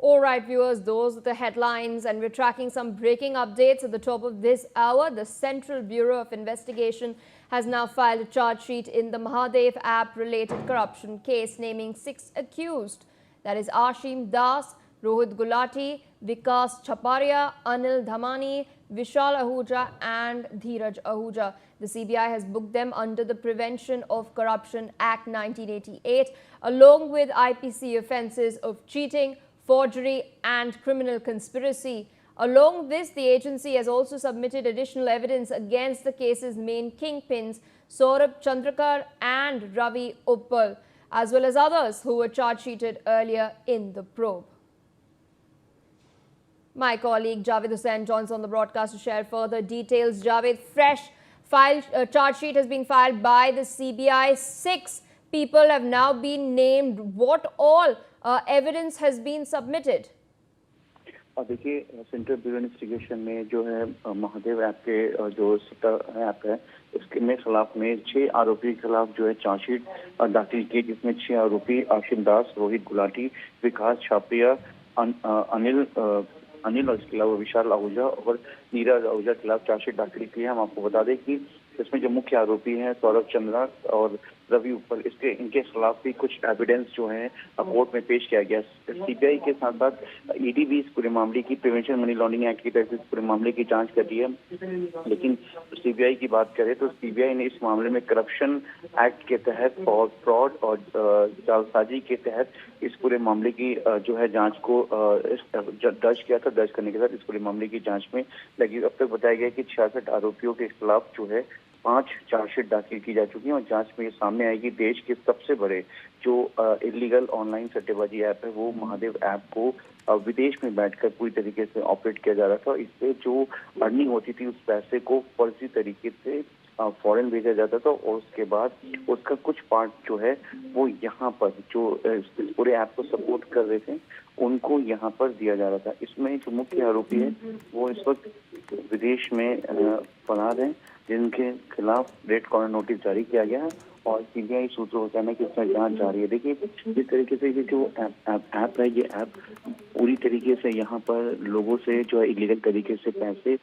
All right, viewers, those are the headlines, and we're tracking some breaking updates at the top of this hour. The Central Bureau of Investigation has now filed a charge sheet in the Mahadev app-related corruption case, naming 6 accused. That is Ashim Das, Rohit Gulati, Vikas Chaparia, Anil Dhamani, Vishal Ahuja and Dheeraj Ahuja. The CBI has booked them under the Prevention of Corruption Act 1988, along with IPC offences of cheating, forgery and criminal conspiracy. Along with this, the agency has also submitted additional evidence against the case's main kingpins, Saurabh Chandrakar and Ravi Uppal, as well as others who were charge-sheeted earlier in the probe. My colleague Javed Hussain joins on the broadcast to share further details. Javed, fresh charge sheet has been filed by the CBI. 6 people have now been named. What all evidence has been submitted? देखिए, central bureau investigation में जो है Mahadev app के जो app है उसके में खिलाफ में 6 आरोपी के खिलाफ जो है चार्जशीट दाखिल की, जिसमें 6 आरोपी आशिम दास, रोहित गुलाटी, विकास छापिया, अनिल और इसके अलावा विशाल आहूजा और नीरज आहूजा के खिलाफ चार्जशीट दाखिल की है। हम आपको बता दें कि इसमें जो मुख्य आरोपी हैं सौरभ चंद्रा और रवि उपल, इनके खिलाफ भी कुछ एविडेंस जो है कोर्ट में पेश किया गया। सीबीआई के साथ साथ ईडी भी इस पूरे मामले की प्रिवेंशन मनी लॉन्ड्रिंग एक्ट के तहत इस पूरे मामले की जांच कर रही है। लेकिन सीबीआई की बात करें तो सीबीआई ने इस मामले में करप्शन एक्ट के तहत और फ्रॉड और जालसाजी के तहत इस पूरे मामले की जो है जांच को दर्ज किया था। दर्ज करने के साथ इस पूरे मामले की जांच में लगी। अब तक बताया गया कि 66 आरोपियों के खिलाफ जो है 5 चार्जशीट दाखिल की जा चुकी है और जांच में ये सामने आएगी देश के सबसे बड़े जो इलीगल ऑनलाइन सट्टेबाजी ऐप है वो महादेव ऐप को विदेश में बैठकर पूरी तरीके से ऑपरेट किया जा रहा था। इससे जो अर्निंग होती थी उस पैसे को फर्जी तरीके से फॉरेन भेजा जाता था और उसके बाद उसका कुछ पार्ट जो है वो यहाँ पर जो इस पूरे ऐप को सपोर्ट कर रहे थे उनको यहाँ पर दिया जा रहा था। इसमें जो मुख्य आरोपी है वो इस वक्त विदेश में फरार हैं, जिनके खिलाफ रेड कॉर्नर नोटिस जारी किया गया है और सीबीआई सूत्रों का कहना है कि इसमें जांच जारी है। देखिए, जिस तरीके से ये जो ऐप है, ये ऐप पूरी तरीके से यहाँ पर लोगों से जो है इलीगल तरीके से पैसे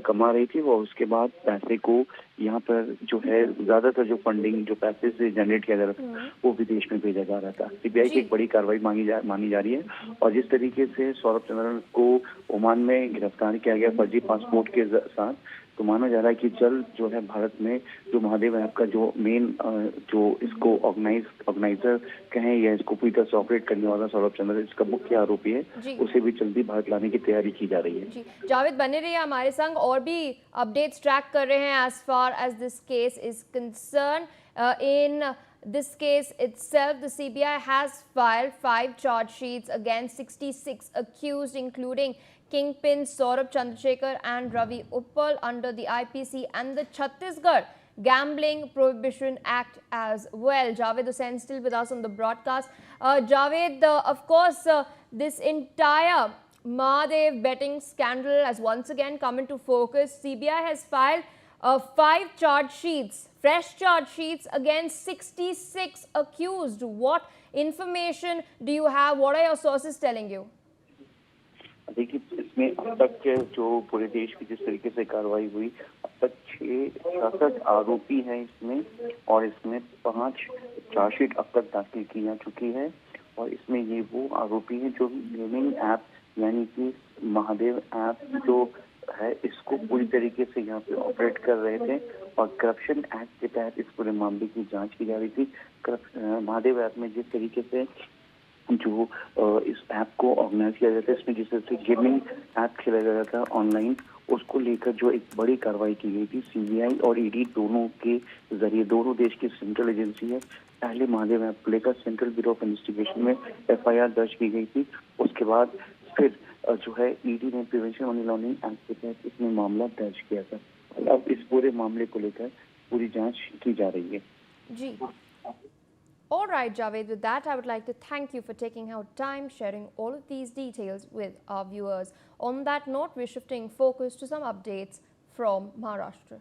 कमा रही थी और उसके बाद पैसे को यहाँ पर जो है ज्यादातर जो फंडिंग जो पैसे से जनरेट किया जा रहा था वो विदेश में भेजा जा रहा था। सीबीआई की एक बड़ी कार्रवाई मानी जा रही है और जिस तरीके से सौरभ चंद्रन को ओमान में गिरफ्तार किया गया फर्जी पासपोर्ट के साथ, तो माना जा रहा है कि जल्द जो है भारत में जो महादेव ऐप का जो मेन जो इसको ऑर्गेनाइजर कहें या इसको पूरी तरह से ऑपरेट करने वाला सौरभ चंद्र इसका मुख्य आरोपी है, उसे भी जल्दी भारत लाने की तैयारी की जा रही है। जी जावेद, बने रहिए हमारे संग, और भी अपडेट्स ट्रैक कर रहे हैं as far as this case is concern. In this case itself, the CBI has filed 5 charge sheets against 66 accused, including kingpins Saurabh Chandrasekhar and Ravi Uppal under the IPC and the Chhattisgarh Gambling Prohibition Act as well. Javed Hussain still with us on the broadcast. Javed, of course, this entire Mahadev betting scandal has once again come into focus. CBI has filed 5 charge sheets, fresh charge sheets against 66 accused. What information do you have? What are your sources telling you? देखिए, इसमें अब तक के जो पूरे देश में जिस तरीके से कार्रवाई हुई, अब तक 66 आरोपी हैं इसमें और इसमें 5 चार्जशीट अब तक दाखिल की जा चुकी है और इसमें ये वो आरोपी हैं जो गेमिंग ऐप यानी कि महादेव ऐप जो है इसको पूरी तरीके से यहाँ पे ऑपरेट कर रहे थे और करप्शन एक्ट के तहत इस पूरे मामले की जांच की जा रही थी। महादेव ऐप में जिस तरीके से जो इस ऐप को ऑर्गेनाइज किया जाता है, इसमें जिस तरह से गेमिंग ऐप खेला जा रहा था ऑनलाइन, उसको लेकर जो एक बड़ी कार्रवाई की गई थी। सीबीआई और ईडी दोनों के जरिए, दोनों देश की सेंट्रल एजेंसी है, पहले महादेव ऐप को लेकर सेंट्रल ब्यूरो ऑफ इन्वेस्टिगेशन में FIR दर्ज की गई थी। उसके बाद फिर जो है ईडी ने प्रिवेंशन मनी लॉन्ड्रिंग एक्ट के तहत इसमें मामला दर्ज किया था। अब इस पूरे मामले को लेकर पूरी जांच की जा रही है। जी, all right, Javed, with that I would like to thank you for taking out time sharing all of these details with our viewers. On that note, we're shifting focus to some updates from Maharashtra.